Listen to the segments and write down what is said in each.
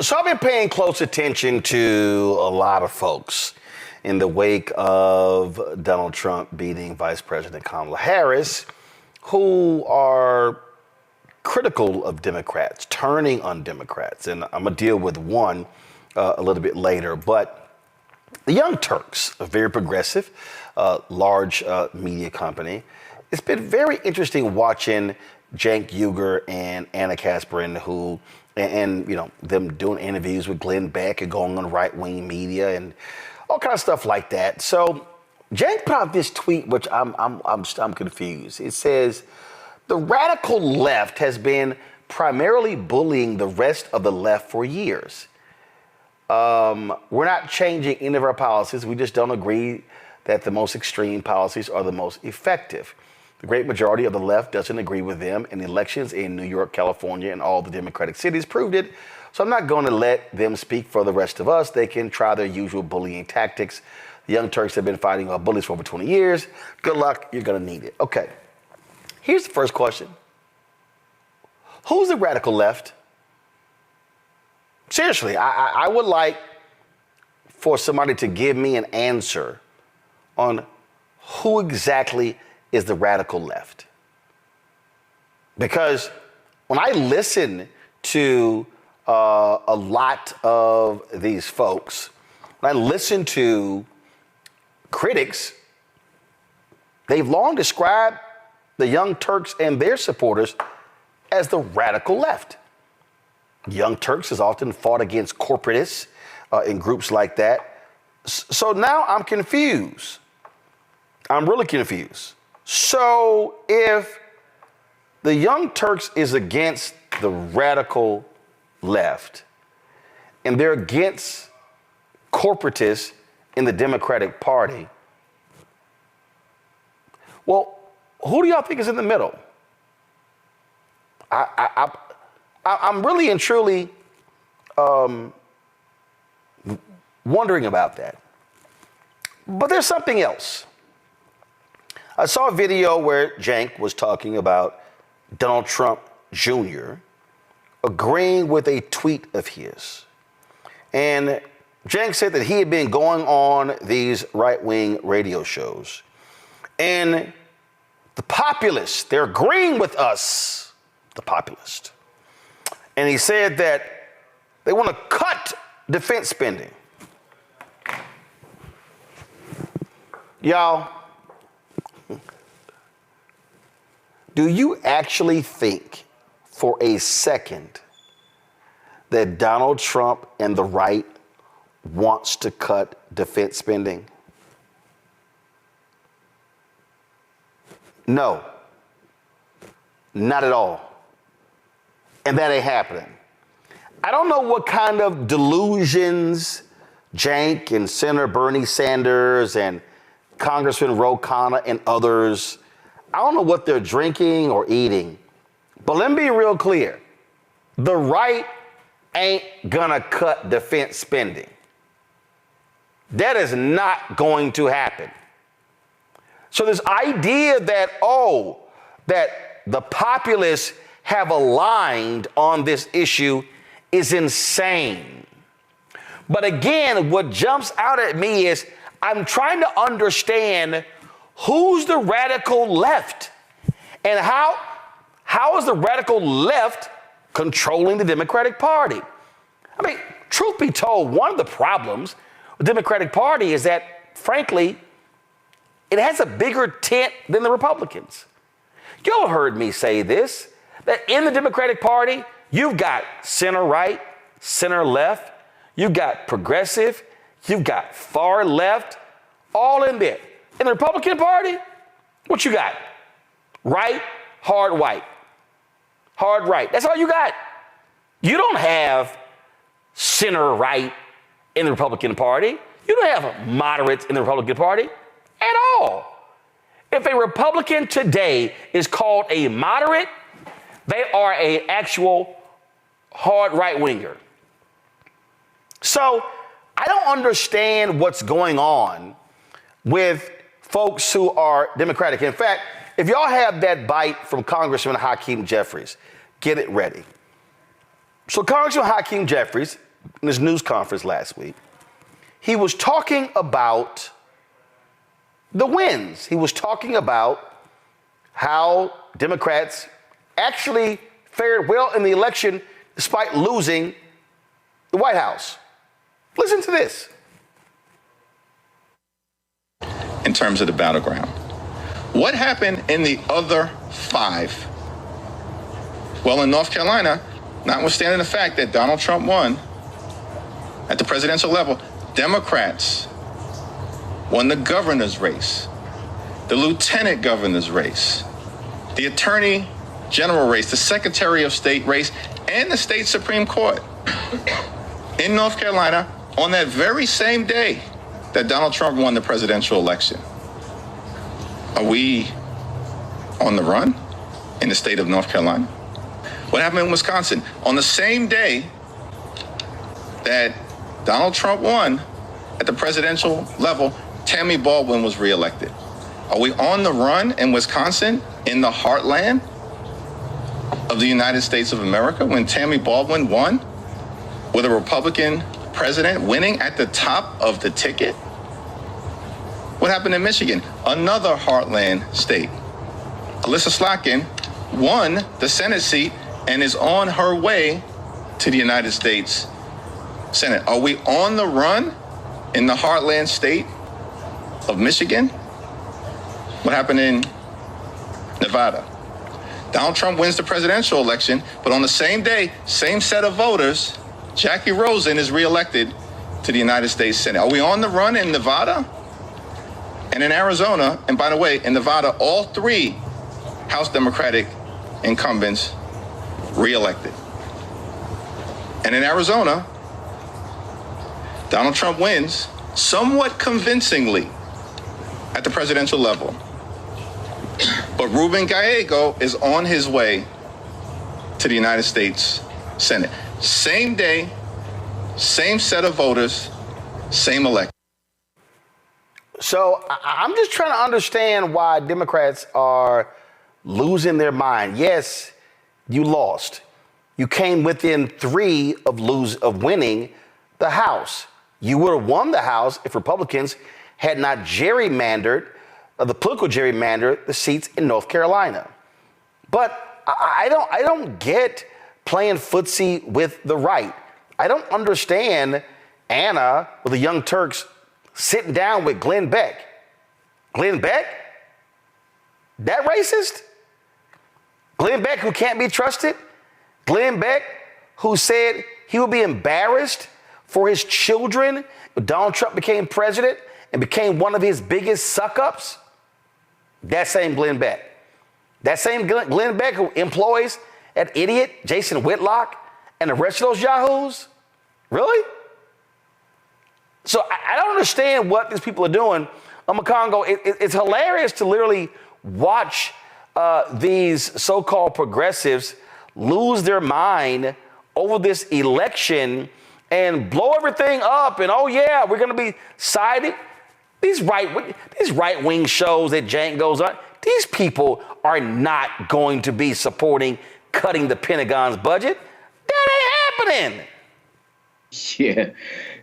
So I've been paying close attention to a lot of folks in the wake of Donald Trump beating Vice President Kamala Harris, who are critical of Democrats, turning on Democrats. And I'm going to deal with one a little bit later. But the Young Turks, a very progressive, large media company, it's been very interesting watching Cenk Uygur and Anna Kasparin, who and you know, them doing interviews with Glenn Beck and going on right-wing media and all kind of stuff like that. So Cenk put out this tweet, which I'm confused. It says, the radical left has been primarily bullying the rest of the left for years. We're not changing any of our policies. We just don't agree that the most extreme policies are the most effective. The great majority of the left doesn't agree with them, and elections in New York, California, and all the Democratic cities proved it. So I'm not going to let them speak for the rest of us. They can try their usual bullying tactics. The Young Turks have been fighting bullies for over 20 years. Good luck. You're going to need it. Okay. Here's the first question. Who's the radical left? Seriously, I would like for somebody to give me an answer on who exactly is the radical left. Because when I listen to a lot of these folks, when I listen to critics, they've long described the Young Turks and their supporters as the radical left. Young Turks has often fought against corporatists in groups like that. So now I'm confused. I'm really confused. So if the Young Turks is against the radical left and they're against corporatists in the Democratic Party, well, who do y'all think is in the middle? I'm really and truly wondering about that. But there's something else. I saw a video where Cenk was talking about Donald Trump Jr. agreeing with a tweet of his. And Cenk said that he had been going on these right-wing radio shows. And the populists, they're agreeing with us, the populists. And he said that they want to cut defense spending. Y'all, do you actually think for a second that Donald Trump and the right wants to cut defense spending? No, not at all. And that ain't happening. I don't know what kind of delusions Cenk and Senator Bernie Sanders and Congressman Ro Khanna and others, I don't know what they're drinking or eating, but let me be real clear. The right ain't gonna cut defense spending. That is not going to happen. So this idea that, that the populists have aligned on this issue is insane. But again, what jumps out at me is I'm trying to understand who's the radical left and how is the radical left controlling the Democratic Party? I mean, truth be told, one of the problems with the Democratic Party is that, frankly, it has a bigger tent than the Republicans. Y'all heard me say this, that in the Democratic Party, you've got center right, center left, you've got progressive, you've got far left, all in there. In the Republican Party, what you got? Right, hard white. Hard right. That's all you got. You don't have center right in the Republican Party. You don't have moderates in the Republican Party at all. If a Republican today is called a moderate, they are an actual hard right-winger. So I don't understand what's going on with folks who are Democratic. In fact, if y'all have that bite from Congressman Hakeem Jeffries, get it ready. So Congressman Hakeem Jeffries in his news conference last week, he was talking about the wins. He was talking about how Democrats actually fared well in the election despite losing the White House. Listen to this. In terms of the battleground, what happened in the other 5? Well, in North Carolina, notwithstanding the fact that Donald Trump won at the presidential level, Democrats won the governor's race, the lieutenant governor's race, the attorney general race, the secretary of state race, and the state Supreme Court. In North Carolina, on that very same day that Donald Trump won the presidential election. Are we on the run in the state of North Carolina? What happened in Wisconsin? On the same day that Donald Trump won at the presidential level, Tammy Baldwin was reelected. Are we on the run in Wisconsin, in the heartland of the United States of America, when Tammy Baldwin won with a Republican president winning at the top of the ticket? What happened in Michigan? Another heartland state. Alyssa Slotkin won the Senate seat and is on her way to the United States Senate. Are we on the run in the heartland state of Michigan? What happened in Nevada? Donald Trump wins the presidential election, but on the same day, same set of voters, Jackie Rosen is reelected to the United States Senate. Are we on the run in Nevada? And in Arizona, and by the way, in Nevada, all 3 House Democratic incumbents reelected. And in Arizona, Donald Trump wins somewhat convincingly at the presidential level. But Ruben Gallego is on his way to the United States Senate. Same day, same set of voters, same election. So I'm just trying to understand why Democrats are losing their mind. Yes, you lost. You came within 3 of winning the House. You would have won the House if Republicans had not gerrymandered, the political gerrymander, the seats in North Carolina. But I don't get playing footsie with the right. I don't understand Anna with the Young Turks sitting down with Glenn Beck. Glenn Beck? That racist? Glenn Beck, who can't be trusted? Glenn Beck, who said he would be embarrassed for his children if Donald Trump became president and became one of his biggest suck-ups? That same Glenn Beck. That same Glenn Beck who employs that idiot Jason Whitlock and the rest of those yahoos? Really? So I don't understand what these people are doing. Makongo, it's hilarious to literally watch these so-called progressives lose their mind over this election and blow everything up. And, oh, yeah, we're going to be sided. These right-wing shows that Jank goes on, these people are not going to be supporting cutting the Pentagon's budget. That ain't happening. Yeah,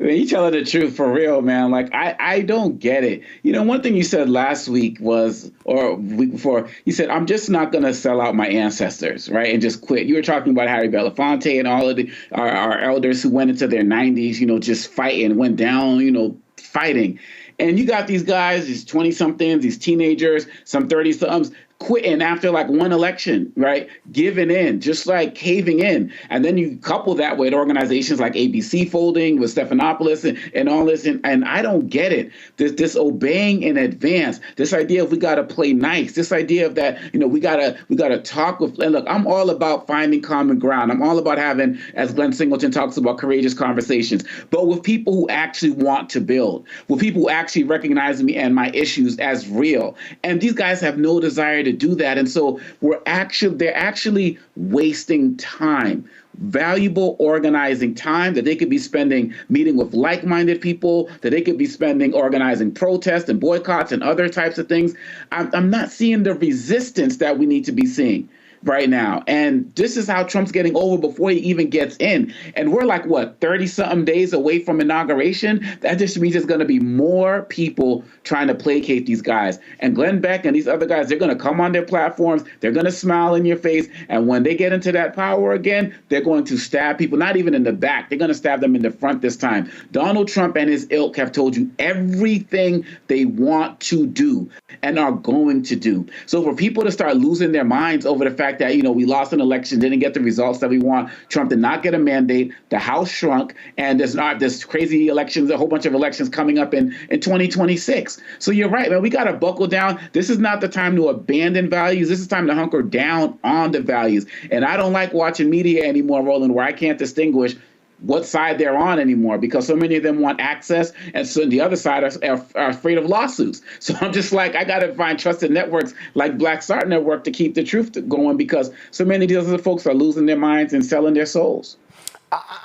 I mean, you telling the truth for real, man. Like, I don't get it. You know, one thing you said last week was, or week before, you said, I'm just not going to sell out my ancestors, right, and just quit. You were talking about Harry Belafonte and all of our elders who went into their 90s, you know, just fighting, went down, you know, fighting. And you got these guys, these 20-somethings, these teenagers, some 30-somethings, quitting after like one election, right? Giving in, just like caving in. And then you couple that with organizations like ABC folding with Stephanopoulos and all this. And I don't get it. This obeying in advance, this idea of we got to play nice, this idea of that, you know, we got to talk with, and look, I'm all about finding common ground. I'm all about having, as Glenn Singleton talks about, courageous conversations, but with people who actually want to build, with people who actually recognize me and my issues as real. And these guys have no desire to do that. And so they're actually wasting time, valuable organizing time that they could be spending meeting with like-minded people, that they could be spending organizing protests and boycotts and other types of things. I'm not seeing the resistance that we need to be seeing. right now. And this is how Trump's getting over before he even gets in. And we're like, what, 30-something days away from inauguration? That just means there's going to be more people trying to placate these guys. And Glenn Beck and these other guys, they're going to come on their platforms. They're going to smile in your face. And when they get into that power again, they're going to stab people, not even in the back. They're going to stab them in the front this time. Donald Trump and his ilk have told you everything they want to do and are going to do. So for people to start losing their minds over the fact that, we lost an election, didn't get the results that we want, Trump did not get a mandate, the House shrunk, and there's crazy elections, a whole bunch of elections coming up in 2026. So you're right, man. We got to buckle down. This is not the time to abandon values. This is time to hunker down on the values. And I don't like watching media anymore, Roland, where I can't distinguish what side they're on anymore, because so many of them want access, and so the other side are afraid of lawsuits. So I'm just like, I got to find trusted networks like Black Start Network to keep the truth going, because so many of these other folks are losing their minds and selling their souls.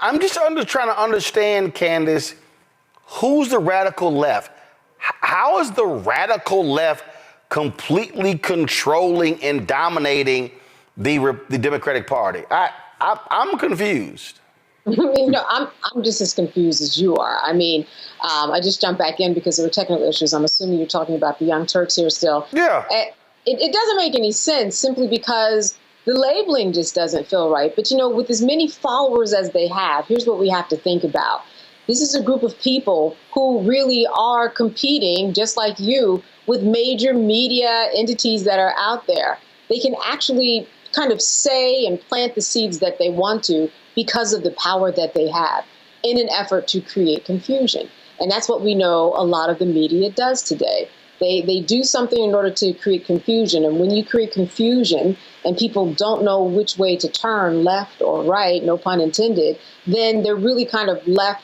I'm just trying to understand, Candace, who's the radical left? How is the radical left completely controlling and dominating the Democratic Party? I'm confused. I'm just as confused as you are. I just jumped back in because there were technical issues. I'm assuming you're talking about the Young Turks here still. Yeah. It doesn't make any sense simply because the labeling just doesn't feel right. But, with as many followers as they have, here's what we have to think about. This is a group of people who really are competing, just like you, with major media entities that are out there. They can actually kind of say and plant the seeds that they want to because of the power that they have in an effort to create confusion. And that's what we know a lot of the media does today. They do something in order to create confusion. And when you create confusion and people don't know which way to turn, left or right, no pun intended, then they're really kind of left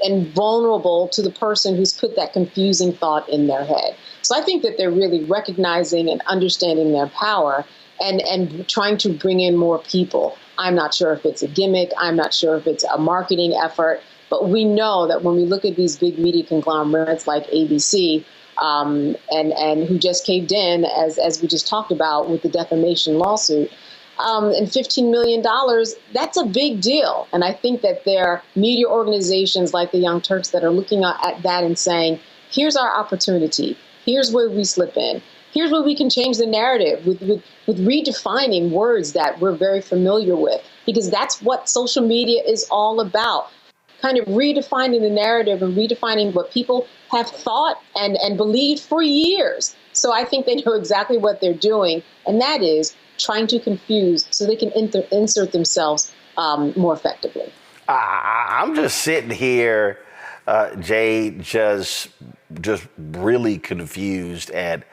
and vulnerable to the person who's put that confusing thought in their head. So I think that they're really recognizing and understanding their power and trying to bring in more people. I'm not sure if it's a gimmick. I'm not sure if it's a marketing effort. But we know that when we look at these big media conglomerates like ABC, and who just caved in, as we just talked about with the defamation lawsuit, and $15 million, that's a big deal. And I think that there are media organizations like the Young Turks that are looking at that and saying, here's our opportunity. Here's where we slip in. Here's where we can change the narrative with redefining words that we're very familiar with, because that's what social media is all about. Kind of redefining the narrative and redefining what people have thought and believed for years. So I think they know exactly what they're doing, and that is trying to confuse so they can insert themselves more effectively. I'm just sitting here, Jay, just really confused at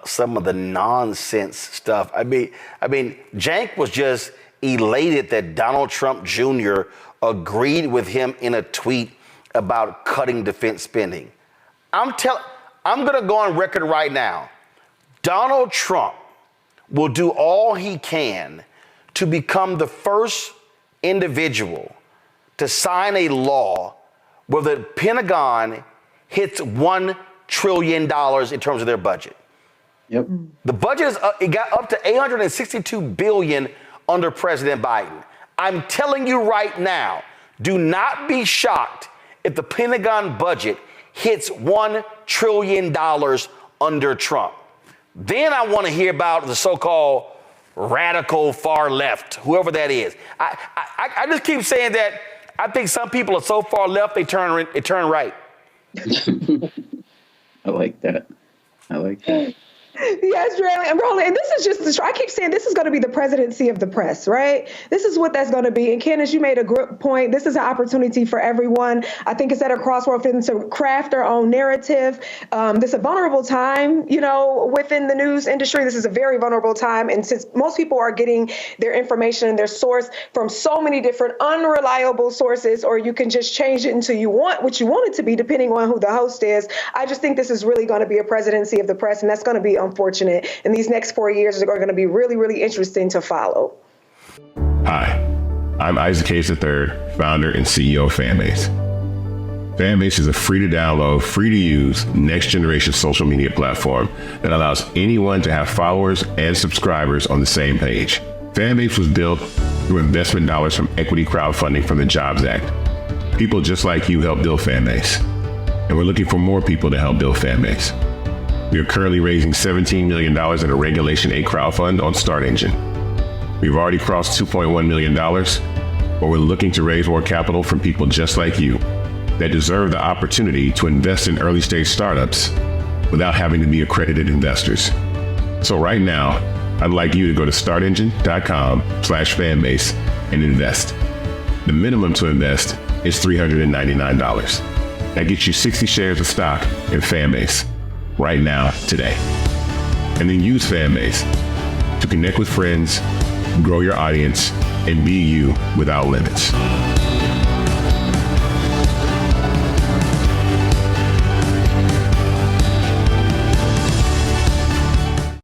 some of the nonsense stuff. I mean, Jank was just elated that Donald Trump Jr. agreed with him in a tweet about cutting defense spending. I'm going to go on record right now. Donald Trump will do all he can to become the first individual to sign a law where the Pentagon hits $1 trillion in terms of their budget. Yep. The budget it got up to $862 billion under President Biden. I'm telling you right now, do not be shocked if the Pentagon budget hits $1 trillion under Trump. Then I want to hear about the so-called radical far left, whoever that is. I just keep saying that I think some people are so far left they turn right. I like that. Yes, Roland, and this is just, I keep saying this is going to be the presidency of the press, right? This is what that's going to be. And Candace, you made a good point. This is an opportunity for everyone. I think it's at a crossroad for them to craft their own narrative. This is a vulnerable time, within the news industry. This is a very vulnerable time. And since most people are getting their information and their source from so many different unreliable sources, or you can just change it until you want what you want it to be, depending on who the host is, I just think this is really going to be a presidency of the press, and that's going to be unfortunate. And these next 4 years are going to be really, really interesting to follow. Hi, I'm Isaac Hayes III, founder and CEO of Fanbase. Fanbase is a free to download, free to use, next generation social media platform that allows anyone to have followers and subscribers on the same page. Fanbase was built through investment dollars from equity crowdfunding from the Jobs Act. People just like you helped build Fanbase, and we're looking for more people to help build Fanbase. We are currently raising $17 million in a Regulation A crowdfund on Start Engine. We've already crossed $2.1 million, but we're looking to raise more capital from people just like you that deserve the opportunity to invest in early stage startups without having to be accredited investors. So right now, I'd like you to go to startengine.com/fanbase and invest. The minimum to invest is $399. That gets you 60 shares of stock in Fanbase right now, today. And then use Fanbase to connect with friends, grow your audience, and be you without limits.